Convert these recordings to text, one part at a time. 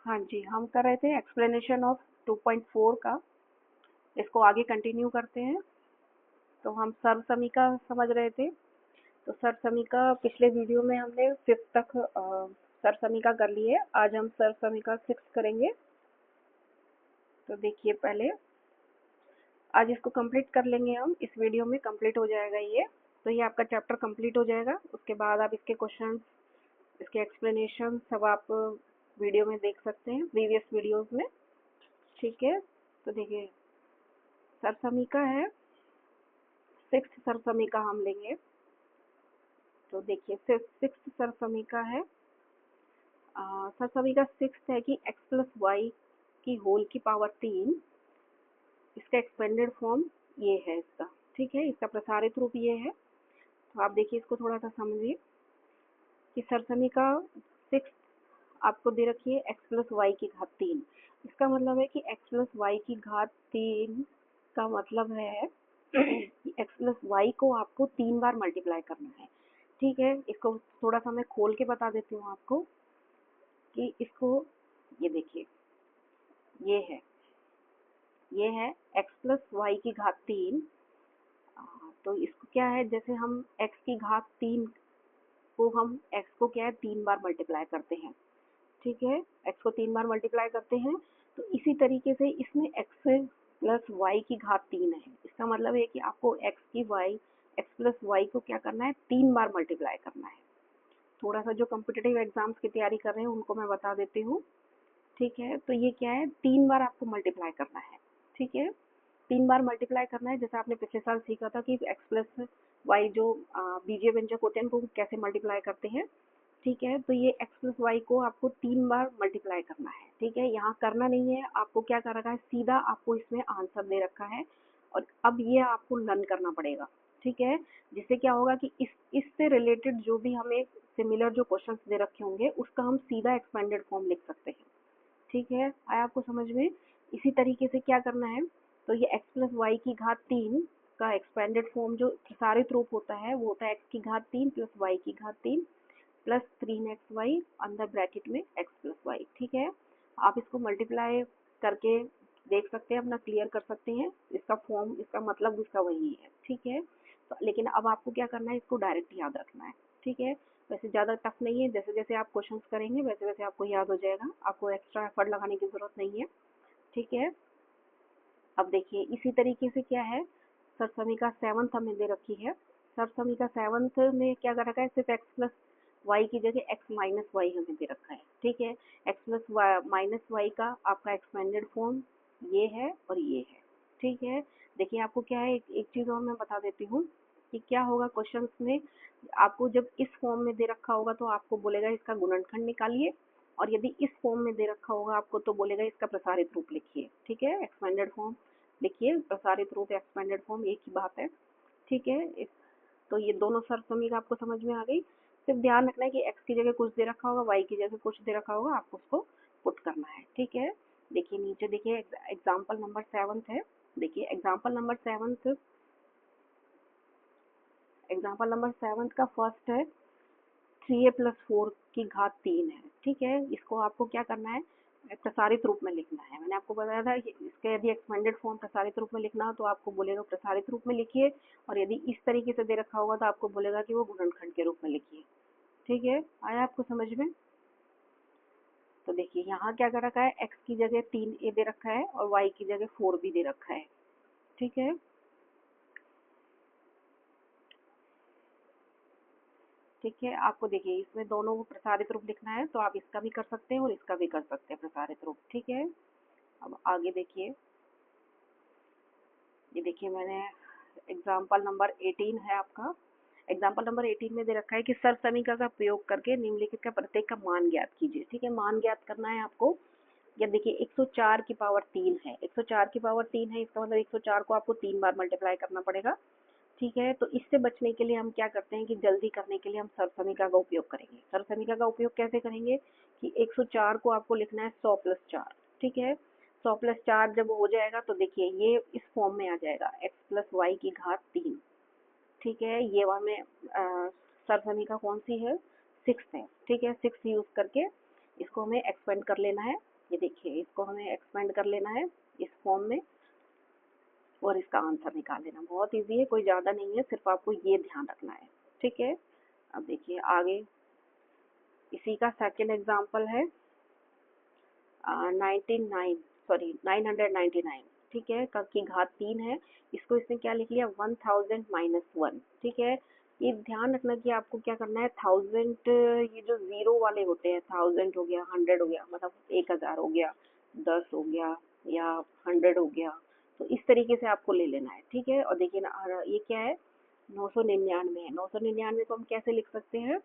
हाँ जी, हम कर रहे थे एक्सप्लेनेशन ऑफ 2.4 का। इसको आगे कंटिन्यू करते हैं। तो हम सर्वसमीका समझ रहे थे। तो सर्वसमीका पिछले वीडियो में हमने 5th तक सर्वसमीका कर ली है। आज हम सर्वसमीका 6 करेंगे। तो देखिए पहले आज इसको कंप्लीट कर लेंगे हम। इस वीडियो में कंप्लीट हो जाएगा ये। तो ये आपका चैप्टर कंप्लीट हो जाएगा। उसके बाद आप इसके क्वेश्चन, इसके एक्सप्लेनेशन सब आप वीडियो में देख सकते हैं, प्रीवियस वीडियोस में। ठीक है। तो देखिए सरसमीका है, 6th सरसमीका हम लेंगे। तो देखिए 6th सरसमीका है, सरसमीका 6th है कि x प्लस वाई की होल की पावर 3। इसका एक्सपेंडेड फॉर्म ये है इसका। ठीक है, इसका प्रसारित रूप ये है। तो आप देखिए इसको थोड़ा सा समझिए कि सरसमीका 6 आपको दे रखी है x प्लस वाई की घात 3। इसका मतलब है कि x प्लस वाई की घात 3 का मतलब है कि x प्लस वाई को आपको 3 बार मल्टीप्लाई करना है। ठीक है, इसको थोड़ा सा मैं खोल के बता देती हूँ आपको कि इसको, ये देखिए ये है x प्लस वाई की घात 3। तो इसको क्या है, जैसे हम x की घात 3 को हम x को क्या है 3 बार मल्टीप्लाई करते हैं। ठीक है, x को 3 बार मल्टीप्लाई करते हैं। तो इसी तरीके से इसमें x प्लस वाई की घात 3 है। इसका मतलब है कि आपको x प्लस वाई को क्या करना है, 3 बार मल्टीप्लाई करना है। थोड़ा सा जो कॉम्पिटिटिव एग्जाम्स की तैयारी कर रहे हैं उनको मैं बता देती हूँ। ठीक है, तो ये क्या है, 3 बार आपको मल्टीप्लाई करना है। ठीक है, 3 बार मल्टीप्लाई करना है। जैसे आपने पिछले साल सीखा था कि x प्लस वाई जो बीजीय व्यंजक होते हैं उनको कैसे मल्टीप्लाई करते हैं। ठीक है, तो ये x प्लस वाई को आपको 3 बार मल्टीप्लाई करना है। ठीक है, यहाँ करना नहीं है, आपको क्या कर रखा है, सीधा आपको इसमें आंसर दे रखा है और अब ये आपको लर्न करना पड़ेगा। ठीक है, जिससे क्या होगा कि इससे रिलेटेड जो भी हमें सिमिलर जो क्वेश्चंस दे रखे होंगे उसका हम सीधा एक्सपेंडेड फॉर्म लिख सकते हैं। ठीक है, आया आपको समझ में। इसी तरीके से क्या करना है, तो ये x प्लस वाई की घात 3 का एक्सपेंडेड फॉर्म जो प्रसारित रूप होता है वो होता है x की घात 3 प्लस वाई की घात 3 प्लस 3xy अंदर ब्रैकेट में x प्लस वाई। ठीक है, आप इसको मल्टीप्लाई करके देख सकते हैं, अपना क्लियर कर सकते हैं। इसका फॉर्म, इसका मतलब इसका वही है। ठीक है, तो लेकिन अब आपको क्या करना है, इसको डायरेक्ट याद रखना है। ठीक है, वैसे ज़्यादा टफ नहीं है, जैसे जैसे आप क्वेश्चंस करेंगे वैसे वैसे आपको याद हो जाएगा, आपको एक्स्ट्रा एफर्ट लगाने की ज़रूरत नहीं है। ठीक है, अब देखिए इसी तरीके से क्या है, सरसमीका 7th हमें दे रखी है। सरसमीका 7th में क्या कर रखा है, सिर्फ x प्लस वाई की जगह x माइनस वाई हमें दे रखा है। ठीक है, x प्लस माइनस वाई का आपका एक्सपेंडेड फॉर्म ये है और ये है। ठीक है, देखिए आपको क्या है, एक चीज़ और मैं बता देती हूँ कि क्या होगा क्वेश्चंस में, आपको जब इस फॉर्म में दे रखा होगा तो आपको बोलेगा इसका गुणनखंड निकालिए, और यदि इस फॉर्म में दे रखा होगा आपको तो बोलेगा इसका प्रसारित रूप लिखिए। ठीक है, एक्सपेंडेड फॉर्म लिखिए, प्रसारित रूप एक्सपेंडेड फॉर्म एक ही बात है। ठीक है, तो ये दोनों सरसमीका आपको समझ में आ गई। सिर्फ ध्यान रखना है कि x की जगह कुछ दे रखा होगा, y की जगह कुछ दे रखा होगा, आपको उसको पुट करना है। ठीक है, देखिए नीचे देखिए एग्जाम्पल नंबर 7 है। देखिए एग्जाम्पल नंबर 7 का फर्स्ट है 3a प्लस 4 की घात 3 है। ठीक है, इसको आपको क्या करना है, प्रसारित रूप में लिखना है। मैंने आपको बताया था कि इसके यदि एक्सपेंडेड फॉर्म प्रसारित रूप में लिखना हो तो आपको बोलेगा प्रसारित रूप में लिखिए, और यदि इस तरीके से दे रखा होगा तो आपको बोलेगा कि वो गुणनखंड के रूप में लिखिए। ठीक है, आया आपको समझ में। तो देखिए यहाँ क्या कर रखा है, x की जगह 3a दे रखा है और y की जगह 4 भी दे रखा है। ठीक है, ठीक है, आपको देखिए इसमें दोनों प्रसारित रूप लिखना है तो आप इसका भी कर सकते हैं और इसका भी कर सकते हैं प्रसारित रूप। ठीक है, अब आगे देखिए, ये देखिए मैंने एग्जाम्पल नंबर 18 है आपका। एग्जाम्पल नंबर 18 में दे रखा है कि सर्वसमीका का प्रयोग करके निम्नलिखित का प्रत्येक का मान ज्ञात कीजिए। ठीक है, मान ज्ञात करना है आपको। या देखिए 104 की पावर 3 है, 104 की पावर 3 है, इसका मतलब 104 को आपको 3 बार मल्टीप्लाई करना पड़ेगा। ठीक है, तो इससे बचने के लिए हम क्या करते हैं कि जल्दी करने के लिए हम सर्वसमीका का उपयोग करेंगे। सर्वसमीका का उपयोग कैसे करेंगे कि 104 को आपको लिखना है 100 प्लस 4। ठीक है, 100 प्लस 4 जब हो जाएगा तो देखिए ये इस फॉर्म में आ जाएगा x प्लस वाई की घात 3। ठीक है, ये हमें सर्वसमीका कौन सी है, 6 है। ठीक है, 6 यूज करके इसको हमें एक्सपेंड कर लेना है। ये देखिए, इसको हमें एक्सपेंड कर लेना है इस फॉर्म में और इसका आंसर निकाल लेना। बहुत इजी है, कोई ज़्यादा नहीं है, सिर्फ आपको ये ध्यान रखना है। ठीक है, अब देखिए आगे इसी का सेकेंड एग्जाम्पल है 999, ठीक है, का की घात 3 है। इसको इसने क्या लिख लिया, 1000 - 1। ठीक है, ये ध्यान रखना कि आपको क्या करना है, 1000 ये जो जीरो वाले होते हैं, 1000 हो गया, 100 हो गया, मतलब 1000 हो गया, 10 हो गया या 100 हो गया, तो इस तरीके से आपको ले लेना है। ठीक है, और देखिए ना ये क्या है, 999 है। 999 को हम कैसे लिख सकते हैं,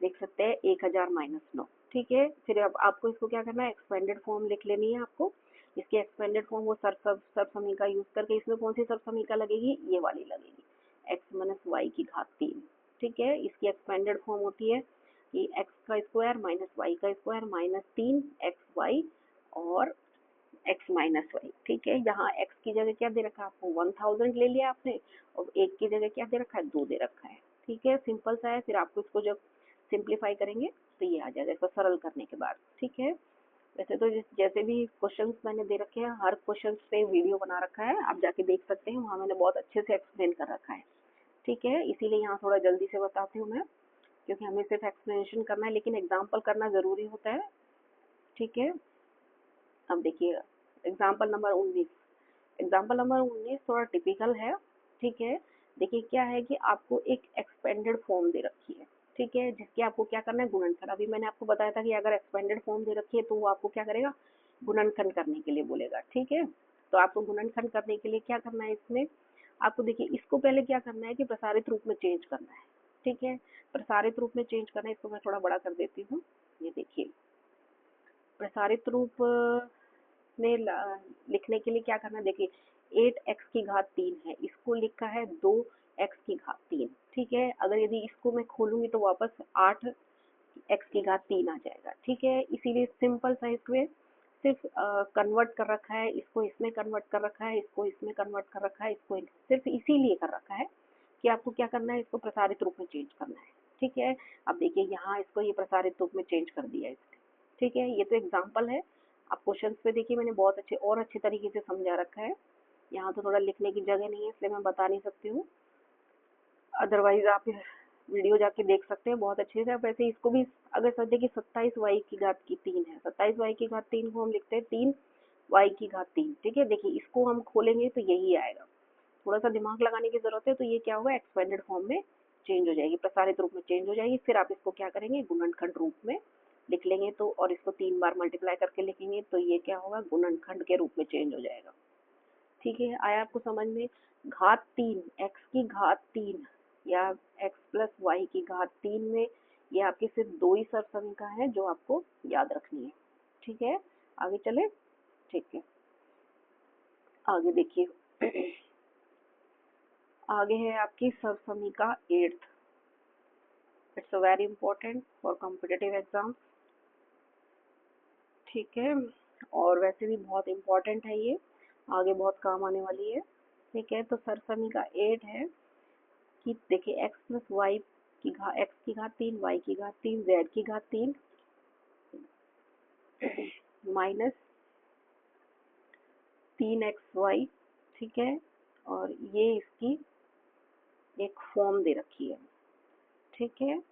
लिख सकते हैं 1000 - 9। ठीक है, फिर अब आपको इसको क्या करना है, एक्सपेंडेड फॉर्म लिख लेनी है आपको। इसकी एक्सपेंडेड फॉर्म वो सर्वसमीका यूज करके, इसमें कौन सी सर्वसमीका लगेगी, ये वाली लगेगी, x - y की घात 3। ठीक है, इसकी एक्सपेंडेड फॉर्म होती है कि x का स्क्वायर माइनस वाई का स्क्वायर माइनस 3xy और x माइनस वाई। ठीक है, यहाँ x की जगह क्या दे रखा है आपको, 1000 ले लिया आपने, और एक की जगह क्या दे रखा है, 2 दे रखा है। ठीक है, सिंपल सा है। फिर आपको इसको जब सिंप्लीफाई करेंगे तो ये आ जाएगा, इसको सरल करने के बाद। ठीक है, वैसे तो जैसे भी क्वेश्चंस मैंने दे रखे हैं, हर क्वेश्चन पे वीडियो बना रखा है, आप जाके देख सकते हैं, वहाँ मैंने बहुत अच्छे से एक्सप्लेन कर रखा है। ठीक है, इसीलिए यहाँ थोड़ा जल्दी से बताती हूँ मैं, क्योंकि हमें सिर्फ एक्सप्लेनेशन करना है, लेकिन एग्जाम्पल करना ज़रूरी होता है। ठीक है, अब देखिए एग्जाम्पल नंबर 19। एग्जाम्पल नंबर 19 थोड़ा टिपिकल है। ठीक है, देखिए क्या है कि आपको एक एक्सपेंडेड फॉर्म दे रखी है। ठीक है, जिसके आपको क्या करना है, गुणनखंड। अभी मैंने आपको बताया था कि अगर एक्सपेंडेड फॉर्म दे रखी है तो वो आपको क्या करेगा, गुणनखंड करने के लिए बोलेगा। ठीक है, तो आपको गुणनखंड करने के लिए क्या करना है, इसमें आपको देखिए इसको पहले क्या करना है कि प्रसारित रूप में चेंज करना है। ठीक है, प्रसारित रूप में चेंज करना है, इसको मैं थोड़ा बड़ा कर देती हूँ। ये देखिए, प्रसारित रूप में लिखने के लिए क्या करना है, देखिए 8x की घात 3 है, इसको लिखा है 2x की घात 3। ठीक है, अगर यदि इसको मैं खोलूंगी तो वापस 8x की घात 3 आ जाएगा। ठीक है, इसीलिए सिंपल सा इसमें सिर्फ कन्वर्ट कर रखा है, इसको इसमें कन्वर्ट कर रखा है, इसको इसमें कन्वर्ट कर रखा है, इसको सिर्फ इसीलिए कर रखा है कि आपको क्या करना है, इसको प्रसारित रूप में चेंज करना है। ठीक है, अब देखिए यहाँ इसको ये प्रसारित रूप में चेंज कर दिया है इसने। ठीक है, ये तो एग्जाम्पल है। आप क्वेश्चन पे देखिए मैंने बहुत अच्छे और अच्छे तरीके से समझा रखा है। यहाँ तो थोड़ा लिखने की जगह नहीं है, इसलिए मैं बता नहीं सकती हूँ, अदरवाइज आप वीडियो जाके देख सकते हैं बहुत अच्छे से। आप ऐसे इसको भी अगर समझे कि 27y की घात की 3 है, 27y की घात 3 को हम लिखते हैं 3y की घात 3। ठीक है, देखिए इसको हम खोलेंगे तो यही आएगा, थोड़ा सा दिमाग लगाने की जरूरत है। तो ये क्या होगा, एक्सपेंडेड फॉर्म में चेंज हो जाएगी, प्रसारित रूप में चेंज हो जाएगी। फिर आप इसको क्या करेंगे, गुणनखंड रूप में लिख लेंगे, तो और इसको 3 बार मल्टीप्लाई करके लिखेंगे तो ये क्या होगा, गुणनखंड के रूप में चेंज हो जाएगा। ठीक है, आया आपको समझ में। घात 3, x की घात 3 या x प्लस वाई की घात 3 में ये आपकी सिर्फ 2 ही सरसमीका है जो आपको याद रखनी है। ठीक है, आगे चले। ठीक है, आगे देखिए आगे है आपकी सरसमीका 8th। It's very important for competitive exam. ठीक है, और वैसे भी बहुत इम्पोर्टेंट है ये, आगे बहुत काम आने वाली है। ठीक है, तो सरसमीका 8 है कि देखिए x प्लस वाई की घात, x की घात 3, y की घात 3, z की घात 3 माइनस 3xy। ठीक है, और ये इसकी एक फॉर्म दे रखी है। ठीक है,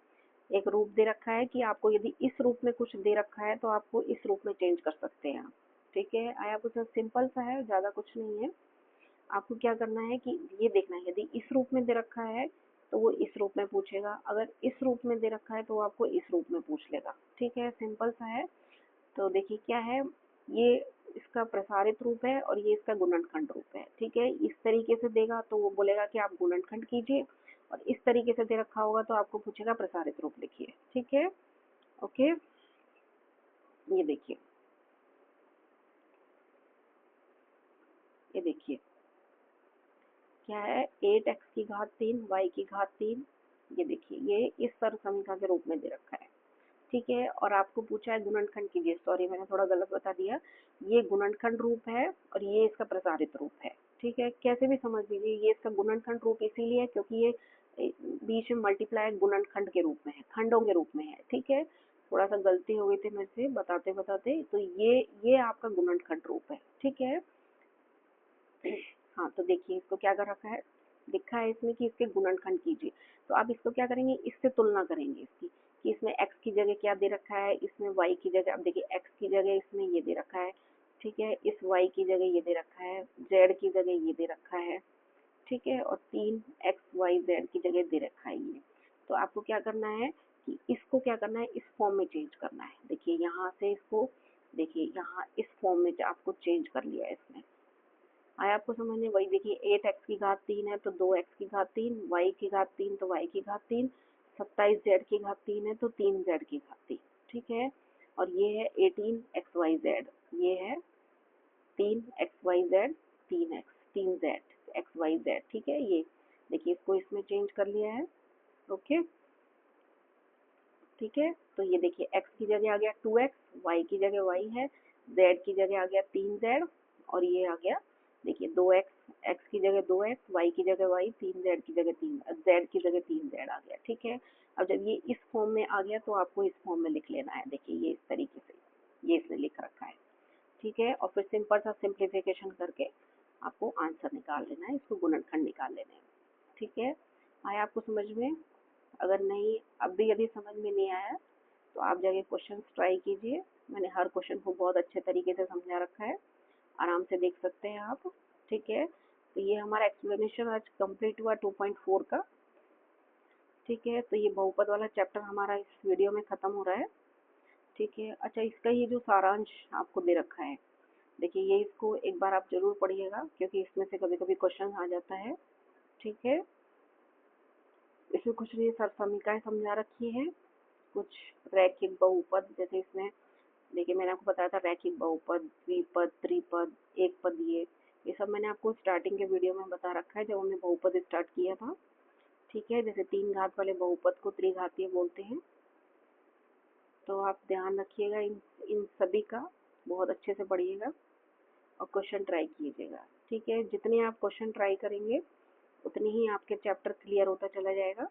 एक रूप दे रखा है कि आपको यदि इस रूप में कुछ दे रखा है तो आपको इस रूप में चेंज कर सकते हैं आप। ठीक है, आया कुछ सिंपल सा है, ज़्यादा कुछ नहीं है। आपको क्या करना है कि ये देखना है, यदि इस रूप में दे रखा है तो वो इस रूप में पूछेगा, अगर इस रूप में दे रखा है तो वो आपको इस रूप में पूछ लेगा। ठीक है, सिंपल सा है। तो देखिए क्या है, ये इसका प्रसारित रूप है और ये इसका गुणनखंड रूप है। ठीक है, इस तरीके से देगा तो वो बोलेगा कि आप गुणनखंड कीजिए, और इस तरीके से दे रखा होगा तो आपको पूछेगा प्रसारित रूप लिखिए। ठीक है, ओके, ये देखिए, ये देखिए क्या है, 8x की घात 3, y की घात 3, ये देखिए ये इस सरसमीका के रूप में दे रखा है। ठीक है, और आपको पूछा है गुणनखंड कीजिए, सॉरी मैंने थोड़ा गलत बता दिया, ये गुणनखंड रूप है और ये इसका प्रसारित रूप है। ठीक है, कैसे भी समझ लीजिए, ये इसका गुणनखंड रूप इसीलिए है क्योंकि ये बीच में मल्टीप्लाई गुणनखंड के रूप में है, खंडों के रूप में है। ठीक है, थोड़ा सा गलती हो गई थी मेरे से बताते बताते। तो ये आपका गुणनखंड रूप है, ठीक है। हाँ, तो देखिए इसको क्या कर रखा है, लिखा है इसमें कि इसके गुणनखंड कीजिए। तो आप इसको क्या करेंगे, इससे तुलना करेंगे इसकी, कि इसमें x की जगह क्या दे रखा है, इसमें y की जगह, अब देखिए x की जगह इसमें ये दे रखा है, ठीक है, इस y की जगह ये दे रखा है, z की जगह ये दे रखा है, ठीक है, और 3 xyz की जगह दे रखा है ये। तो आपको क्या करना है कि इसको क्या करना है, इस फॉर्म में चेंज करना है। देखिए यहाँ से इसको, देखिए यहाँ इस फॉर्म में आपको चेंज कर लिया है इसमें। आया आपको समझ में? वही देखिए 8x की घात 3 है तो 2x की घात 3, y की घात 3 तो y की घात 3, 27z की घात 3 है तो 3z की घात 3, ठीक है। और ये है 18xyz, ये है 3xyz, 3z, ठीक है। ये देखिए इसको इसमें चेंज कर लिया है, ओके, ठीक है। तो ये देखिए x की जगह आ गया 2x, y की जगह y है, z की जगह आ गया 3z, और ये आ गया देखिए 2x, x की जगह 2x, y की जगह y, 3z की जगह 3, z की जगह 3z आ गया, ठीक है। अब जब ये इस फॉर्म में आ गया तो आपको इस फॉर्म में लिख लेना है। देखिए ये इस तरीके से ये इसने लिख रखा है, ठीक है। और फिर सिंपल सा सिंप्लीफिकेशन करके आपको आंसर निकाल लेना है, इसको गुणनखंड निकाल लेना है, ठीक है। आया आपको समझ में? अगर नहीं, अब भी यदि समझ में नहीं आया तो आप जाके क्वेश्चन ट्राई कीजिए। मैंने हर क्वेश्चन को बहुत अच्छे तरीके से समझा रखा है, आराम से देख सकते हैं आप, ठीक है। तो ये हमारा एक्सप्लेनेशन आज कंप्लीट हुआ 2.4 का, ठीक है। तो ये बहुपद वाला चैप्टर हमारा इस वीडियो में खत्म हो रहा है, ठीक है। अच्छा, इसका ये जो सारांश आपको दे रखा है, देखिए ये इसको एक बार आप जरूर पढ़िएगा क्योंकि इसमें से कभी कभी क्वेश्चन आ जाता है, ठीक है। इसमें कुछ भी समीकरण समझा रखी है, कुछ रैखिक बहुपद, जैसे इसमें देखिए मैंने आपको बताया था रैखिक बहुपद, द्विपद, त्रिपद, एक पद, ये सब मैंने आपको स्टार्टिंग के वीडियो में बता रखा है जब हमने बहुपद स्टार्ट किया था, ठीक है। जैसे 3 घात वाले बहुपद को त्रिघातीय बोलते हैं। तो आप ध्यान रखिएगा इन इन सभी का, बहुत अच्छे से पढ़िएगा और क्वेश्चन ट्राई कीजिएगा, ठीक है। जितने आप क्वेश्चन ट्राई करेंगे उतनी ही आपके चैप्टर क्लियर होता चला जाएगा,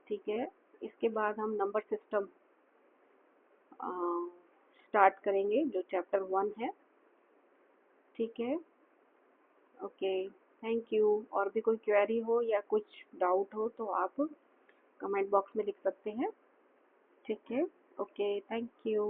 ठीक है। इसके बाद हम नंबर सिस्टम स्टार्ट करेंगे जो चैप्टर 1 है, ठीक है। Okay, thank you. और भी कोई क्वेरी हो या कुछ डाउट हो तो आप कमेंट बॉक्स में लिख सकते हैं, ठीक है। Okay, thank you.